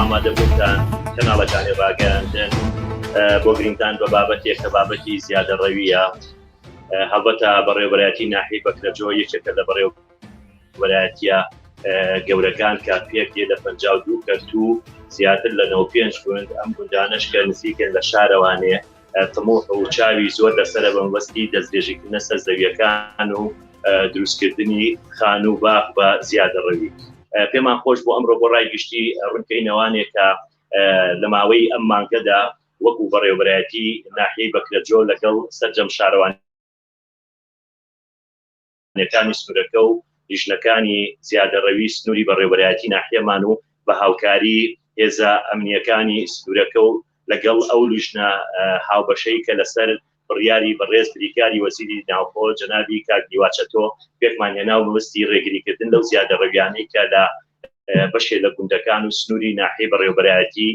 ئامادەبوونتان کەناڵەکانی ڕاگەیاندن بۆ گرنگتان بە بابەتێک کە بابەتی زیادە ڕەویە. هەڵبەتە بەڕێوەبەرایەتی ناحیەی بەکرەجۆ یەکێکە لە بەڕێوەبەرایەتیە گەورەکان کە پێک دێ لە 52 کەرتوو زیاتر لە 95 گوند ئەم گوندانەش کە نزیکن لە شارەوانێ تەمۆح و چاوی زۆر لەسەرە بەمبەستی دەستێژێکردنە سەر زەویەکان و دروستکردنی خان و باغ بە زیادە ڕەوی. پێمان خۆش بۆ ئەمڕۆ بۆ ڕای گشتی ڕوونکەینەوانێکە لە ماوەی ئەم مانگەدا وەکو بەڕێوەبەرایەتی ناحیەی بەکرەجۆ لەگەڵ سەرجەم شارەوانیەکانی سنوورەکە و لیژنەکانی زیادە ڕەوی سنووری بەڕێوەبەرایەتی ناحیەمان و بە هاوکاری هێزە ئەمنیەکانی سنوورەکە و لەگەڵ ئەو لیژنە هاوبەشەی کە لەسەر بڕیاری بەڕێز بریکاری وەزیری ناوخۆ جەنابی کاک دیواچەتۆ پێکمان هێنا و مەبەستی ڕێگریکردن لەو زیادە ڕەویانەی کە لە بەشێ لە گوندەکان و سنووری ناحیەی بەڕێوەبەرایەتی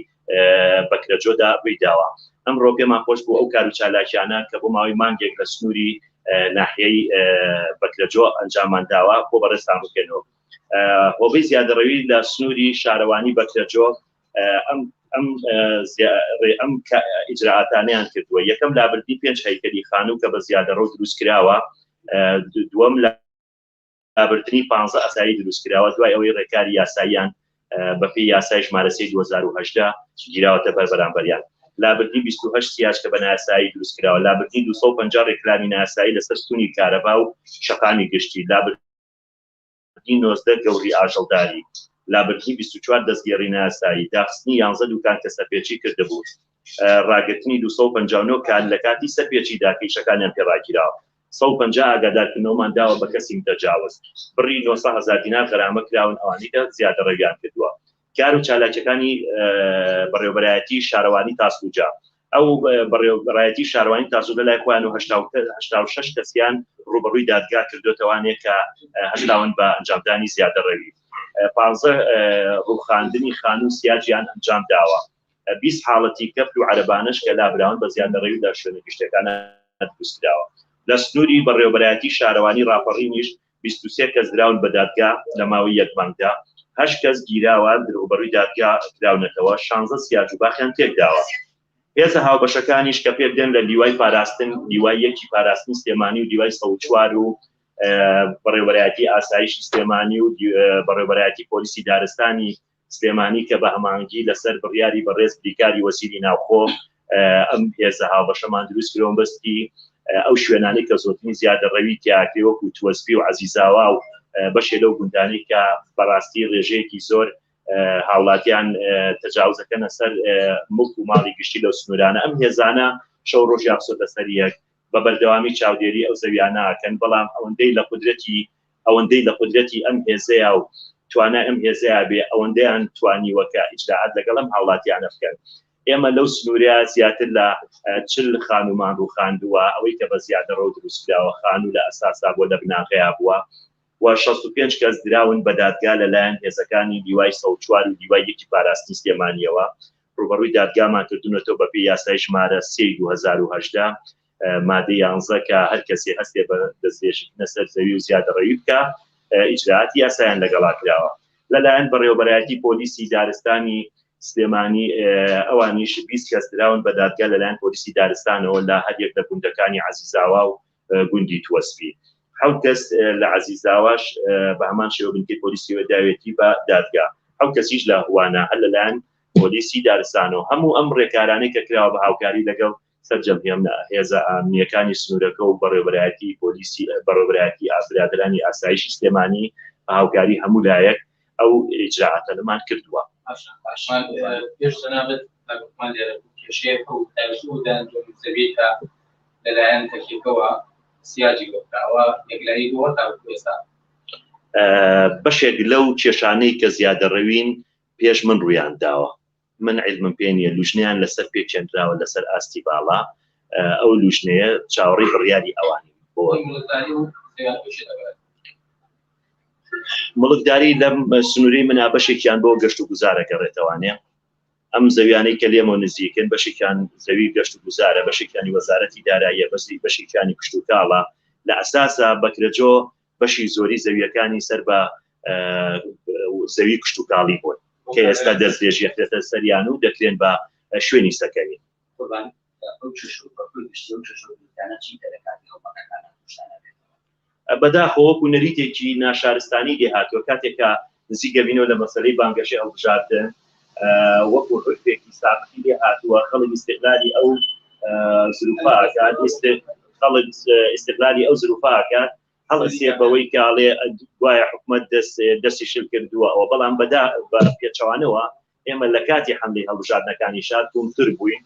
بەکرەجۆدا ڕوویداوە. ئەمڕۆ پێمان خۆش بوو ئەو کار و چالاکیانە کە بۆ ماوەی مانگێک لە سنووری ناحیەی بەکرەجۆ ئەنجامان داوە بۆ بەڕێستان بکەنەوە. هۆبەی زیادە ڕەوی لە سنووری شارەوانی بەکرەجۆ ئەم ئیجراعاتانیان کردووە. یەکەم لابردی 5 هەیکەلی خانوو کە بە زیادە ڕەو دروست کراوە، دووەم لابردنی 15 ئاسایی دروست کراوە، دوای ئەوەی ڕێکاری یاساییان بەپێی یاسای ژمارە 2018 گیراوەتە بەربەرامبەریان. لابردنی 28 سیاج کە بە نایاسایی دروست کراوە، لابردنی 250 ڕێکلامی نایاسایی لەسەر ستونی کارەبا و شەقامی گشتی، لابردنی 19 گەوری ئاژەڵداری، لابردنی 24 دەستگێڕی نایاسایی، داخستنی 11 دوکان کە سەرپێچی کردبوو، ڕاگرتنی 259 کات لە کاتی سەرپێچیدا کەیشەکانیان پێڕاگیراوە، 150 ئاگادارکردنەوەمان داوە بە کەسی متەجاوز، بڕی 900,000 دینار غەرامە کراون ئەوانەی کە زیادە ڕەویان کردووە. کار و چالاکیەکانی بەڕێوەبەرایەتی شارەوانی تاسوجا، ئەو بەڕێوەبەرایەتی شارەوانی تاسوجا لای خۆیان و 86 کەسیان ڕوبەڕووی دادگا کردوێتەوانێک کە هەشتاون بە ئەنجامدانی زیادە ڕەوی. 15 ڕووخاندنی خانوو سیاجیان ئەنجام داوە، 20 حاڵەتی کەفر و عەرەبانەش کە لابراون بە زیادە ڕەوی لە شوێنە گشتەکانە دروست کراوە. لە سنووری بەڕێوەبەرایەتی شارەوانی ڕاپەڕینیش 23 کەس دراون بە دادگا لە ماوەی یەک مانگدا، 8 کەس گیراوە ڕوبەڕووی دادگا کراونەتەوە، 16 سیاج و باخیان تێکداوە. هێزە هاوبەشەکانیش کە پێدەن لە لیوای پاراستن، لیوای یەکی پاراستنی سلێمانی و لیوای 104 و بەڕێوەبەرایەتی ئاسایشی سلێمانی و بەڕێوەبەرایەتی پۆلیسی دارستانی سلێمانی کە بە هەمانگی لەسەر بڕیاری بەڕێز بریکاری وەزیری ناوخۆ ئەم هێزە هاوبەشەمان دروست کرۆن بەستی ئەو شوێنانی کە زۆرترین زیادە ڕەوی تیاکرێ وەکو توەسپی و عەزیزاوا و بەشێ لەو گوندانەی کە بەڕاستی ڕێژەیەکی زۆر هاوڵاتیان تەجاوزەکەنە سەر ملک و ماڵی گشتی لەو سنوورانە. ئەم هێزانە شەو ڕۆژ یاخسۆتە سەر یەک بە بەردەوامی چاودێری ئەو زەویانە ئەکەن، بەڵام ئەوەندەی لە قودرەتی ئەم هێزەیە و توانای ئەم هێزەیە بێ ئەوەندەیان توانیوە کە ئیجراعات لەگەڵ ئەم هاوڵاتیانە بکەن. ئێمە لەو سنووریا زیاتر لە 40 خانومان ڕووخاندووە، ئەوەی کە بە زیادە ڕەو دروست کراوە، خانوو لە ئەساسا بۆ لە بناغەیە بووە و 65 کەس دراون بە دادگا لەلایەن هێزەکانی لیوای 104 و لیوای یەکی پاراستنی سلێمانیەوە. ڕوبەڕووی دادگامان کردوونەتەوە بەپێی یاسای ژمارە 2018 مادەی 11 کە هەر کەسێ هەستێ بە دەستێژکردنە سەر زەوی و زیادە ڕەوی بکە ئیجراعاتی یاسایان لەگەڵا کراوە. لەلایەن بەڕێوەبەرایەتی پۆلیسی دارستانی سلێمانی ئەوانیش 20 کەس دراون بە دادگا لەلایەن پۆلیسی دارستانەوە لە هەر یەک لە گوندەکانی عەزیزاوا و گوندی توەسپی. 7 کەس لە عەزیزاواش بە هەمان شێوە بنکەی پۆلیسی داوێتی بە دادگا، 7 کەسیش لە هوانە هەر لەلایەن پۆلیسی دارستانەوە. هەموو ئەم ڕێکارانەی کە کراوە بە هاوکاری لەگەڵ سەرجەم هێزە ئامنیەکانی سنوورەکە و بەڕێوەبەرایەتی پۆلیسی بەڕێوەبەرایەتی برادرانی ئاسایشی سلێمانی بە هاوکاری هەموو لایەک ئەو ئیجراعاتەمان کردووە. کێشەیەک و تەژوودەن زەویەکە لەلایەن تەکیەکەوە سیاجی گۆڕاوە یەکلایی بووە تا ئێستا. بەشێک لەو کێشانەی کە زیادە ڕەوین پێش من ڕوویان داوە، من عیلمم پێ نییە، لوژنیان لەسەر پێکێنراوە لەسەر ئاستی باڵا، ئەو لوژنەیە چاوەڕێی بڕیاری ئەوانی بۆ مڵکداری لەم سنووری منا بەشێکیان بۆ گەشت و گوزارەکە ڕێتەوانێ. ئەم زەویانەی کە لێمە نزیکن بەشێکیان زەوی گەشت و گوزارە، بەشێکیانی وەزارەتی داراییە، بەشێکیانی کشت و کاڵە. لە ئەساسا بەکرەجۆ بەشی زۆری زەویەکانی سەر بە زەوی کشت و کاڵی بوون. کە ئێستا دەستێژێتێتە سەریان و دەکرێن بە شوێنی سەکەنی. بەداخەوەکو نەریتێکی ناشارستانی دێهاتوە کاتێکە نزیکە بینەوە لە مەسەلەی بانگەشەی هەڵبژاردن وەکو حرفێکی ساقی دێهاتووە خەڵک استقلالی ئەو زروفاکات خەڵک استقلالی ئەو زروفاکات هەڵەسێ بەوەی کاڵێ دوایە حکومەت دەستی شل کردووە ئەوە بەڵام بە پێچەوانەوە ئێمە لە کاتی حملەی هەڵبژاردنەکانی شار تومتر بووین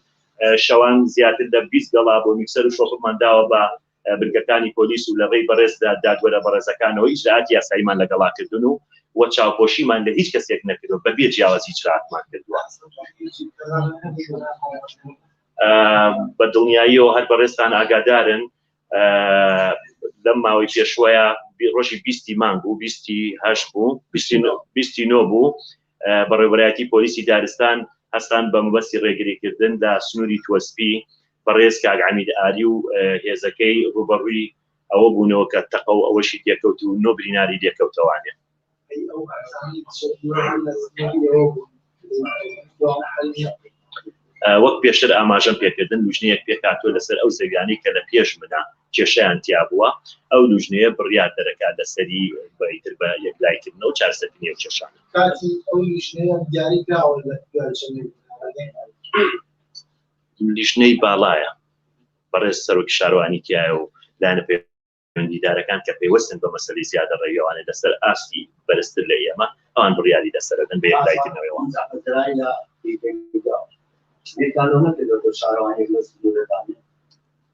شەوان زیاتر لە 20 گەڵا بۆ میکسەر و شۆفمان داوە بە برگەکانی پۆلیس و لە ڕێی بەڕێزدا دادوەرە بەڕێزەکانەوە ئیجراعاتی یاساییمان لەگەڵاکردن و وە چاوپۆشیمان لە هیچ کەسێک نەکردو بەبێ جیاوازی ئیجراعاتمان کردووە. بە دڵنیاییەوە هەر بەڕێزتان ئاگادارن لەم ماوەی پێشوەیە ڕۆژی 20 مانگ و 28 بوو 29 بوو بەڕێوەبەرایەتی پۆلیسی دارستان هەستان بە مەبەستی ڕێگریکردن لە سنووری توەسپی بەڕێز کاک عەمید ئاری و هێزەکەی ڕوبەڕووی ئەوە بوونەوە کە تەقە و ئەوەشی تێکەوت و نۆ بریناری لێکەوتەوانێ. وەک پێشتر ئاماژەم پێکردن لوژنەیەک پێکاتوە لەسەر ئەو زەویانەی کە لە پێش منە کێشەیان تیا بووە ئەو لوژنەیە بڕیار دەرەکات لەسەری بەیتر بە یەکلایکردنەوە و چارەسەرکردنی ئەو کێشانە. لیژنەی باڵایە بەڕێز سەرۆکی شارەوانی تایە و لایەنە پەیوەندیدارەکان کە پێوەستن بە مەسەلەی زیادە ڕێگەوانێ لەسەر ئاستی بەرزتر لە ئێمە ئەوان بڕیاری لەسەردەن بە یەکلایکردنەوەیەوەدا.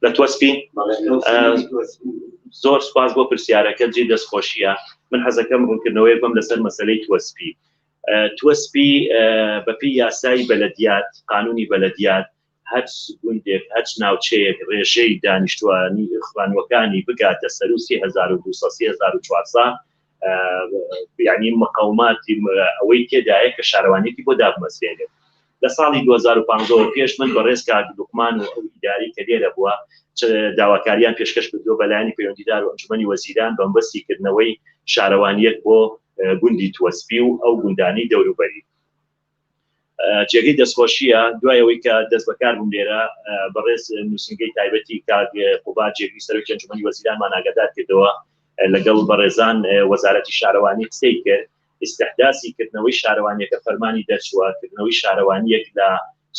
لە توەسپی زۆر سپاس بۆ پرسیارەکە جێ دەستخۆشیە من حەزەکەم ڕوونکردنەوەی بم لەسەر مەسەلەی توەسپی. توەسپی بەپی یاسای بەلەدیات قانونی بەلەدیات هەر گوندێک هەر ناوچەیەک ڕێژەی دانیشتوانی خوانوەکانی بگاتە سەر و 3200 یعنی مقاوماتی ئەوەی تێدایە کە شارەوانێتی بۆ دابمەزرێنێت. لە ساڵی 2015 پێش من بەڕێز کاک لوقمان و ئەو ئیداری کە لێرە بووە داواکاریان پێشکەش کردووە بەلایەنی پەیوەندیدار و ئەنجومەنی وەزیران بەمبەستیکردنەوەی شارەوانیەک بۆ گوندی توەسپی و ئەو گوندانی دەوروبەری. جێگەی دەستخۆشیە دوایەوەی کە دەست بەکار بووم لێرە بەڕێز نووسنگەی تایبەتی کاک قوبات جێگەی سەرۆکی ئەنجومەنی وەزیرانمان ئاگادار کردەوە لەگەڵ بەڕێزان وەزارەتی شارەوانی قسەی کرد استحداثی کردنەوەی شارەوانیەکە فەرمانی دەرچووە کردنەوەی شارەوانیەک لە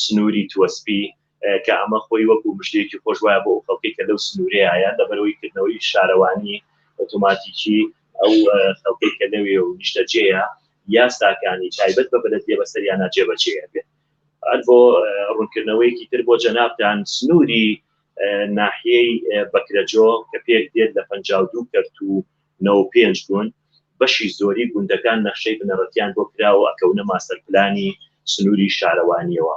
سنووری توەسپی کە ئەمە خۆی وەکو مشتێکی خۆش وایە بۆ خەڵکی کە لەو سنوورەیە لەبەرەوەی کردنەوەی شارەوانی ئۆتۆماتیکی ئەو خەڵکی کە لەوێ و نیشتەجێیە یاساکانی تایبەت بە بەلەدیە بەسەریانە جێبەجێ بێت. هەر بۆ ڕوونکردنەوەیەکی تر بۆ جەنابتان سنووری ناحیەی بەکرەجۆ کە پێک دێت لە 52 کەرت و 95 گوند بەشی زۆری گوندەکان نەخشەی بنەڕەتیان بۆ کراوە ئەکەونە ماسەرپلانی سنووری شارەوانیەوە.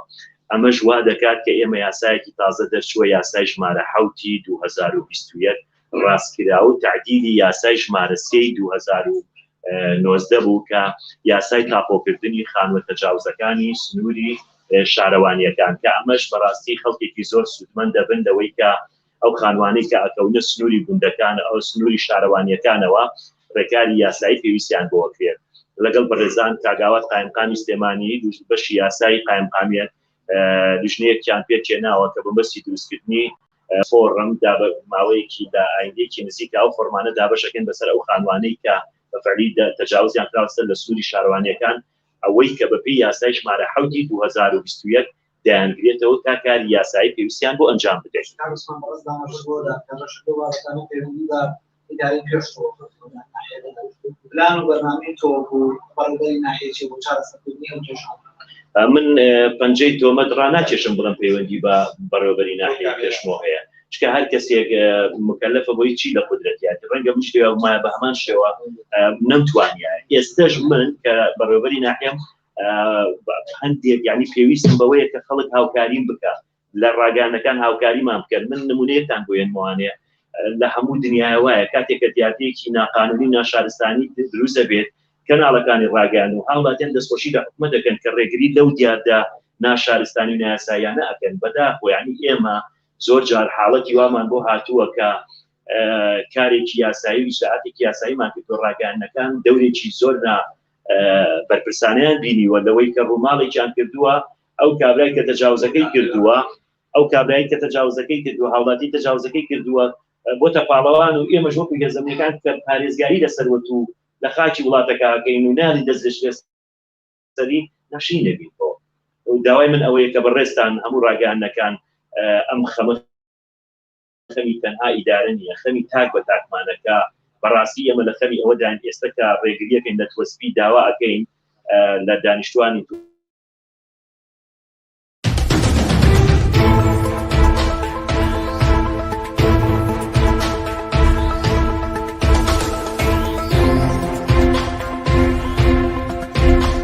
ئەمەش وا دەکات کە ئێمە یاسایەکی تازە دەرچووە یاسای ژمارە 7 2021 ڕاستکرا و تعدیلی یاسای ژمارە 3 2019 بوو کە یاسای تاپۆکردنی خانوە تەجاوزەکانی سنووری شارەوانیەکان کە ئەمەش بەڕاستی خەڵکێکی زۆر سودمەند دەبن لەوەی کە ئەو خانوانەی کە ئەکەونە سنووری گوندەکان ئەو سنووری شارەوانیەکانەوە ڕێکاری یاسایی پێویستیان بۆ کرد لەگەڵ بەڕێزان کاگاوات قایمقامی سلێمانی بەشی یاسایی قایمقامیت لیژنەیەکیان پێچێناوە کە بەمەستی دروستکردنی فۆڕم ماوەیەکی لە ئایندێکی نزیکە ئەو فۆرمانە دابەشەکەن بەسەر ئەو خانوانەی کە بەفعلی تەجاوزیان کراوە لە سنووری شارەوانیەکان ئەوەی کە بەپێی یاسای ژمارە 7 2021 دایانگرێتەوە تا کاری یاسایی پێویستیان بۆ ئەنجام بدەیت. من پەنجەی تۆمەت ڕاناکێشم بڵم پەیوەندی بە بەڕێوەبەری ناحیەی پێشمەوە هەیە چکە هەر کەسێک مکەلەفە بۆی چی لە قودرەتیاتی ڕەنگە من شتێوە وایە بە هەمان شێوە نەمتوانیایە. ئێستاش من کە بەڕێوەبەری ناحیەم هەندێک یعنی پێویستم بەوەیە کە خەڵک هاوکاریم بکە لە ڕاگەیاندەکان هاوکاریمان بکەن. من نمونەیەکتان بۆ ێنموانەیە لە هەموو دنیای وایە کاتێککە دیاتەیەکی ناقانونی ناشارستانی دروست دەبێت کەناڵەکانی ڕاگەیان و هاوڵاتیان دەستخۆشی لە حکومەت دەکەن کە ڕێگری لەو دیاردا ناشارستانی و نایاساییانە ئەکەن. بەداخۆ یعنی ئێمە زۆر جار حاڵەتی وامان بۆ هاتووە کە کارێکی یاسایی و ئیجراعاتێکی یاساییمان کردو ڕاگەیاندەکان دەورێکی زۆر بەرپرسانیان بینیوە لەوەی کە ڕووماڵێکیان کردووە ئەو کابرای کە تەجاوزەکەی کردووە ئەو کابرایی کە تەجاوزەکەی کردووە هاوڵاتی تەجاوزەکەی کردووە بۆتە پاڵەوان و ئێمە ژۆک هێزەمیەکان کە پارێزگاری لەسەروەت و لە خاکی وڵاتەکە ئەکەین و ناری دەست لەسەری نەشین نەبین داوای من ئەوەیە کە بەڕێستان هەموو ڕاگەیانەکان ئەم خەمی تەنها ئیدارە نیە خەمی تاک بە تاکمانەکە بەڕاستی ئەمە لە خەمی ئەوەدان ئێستا کە ڕێگریەکەین لە تۆسبی داوا ئەەکەین لە دانیشتوانی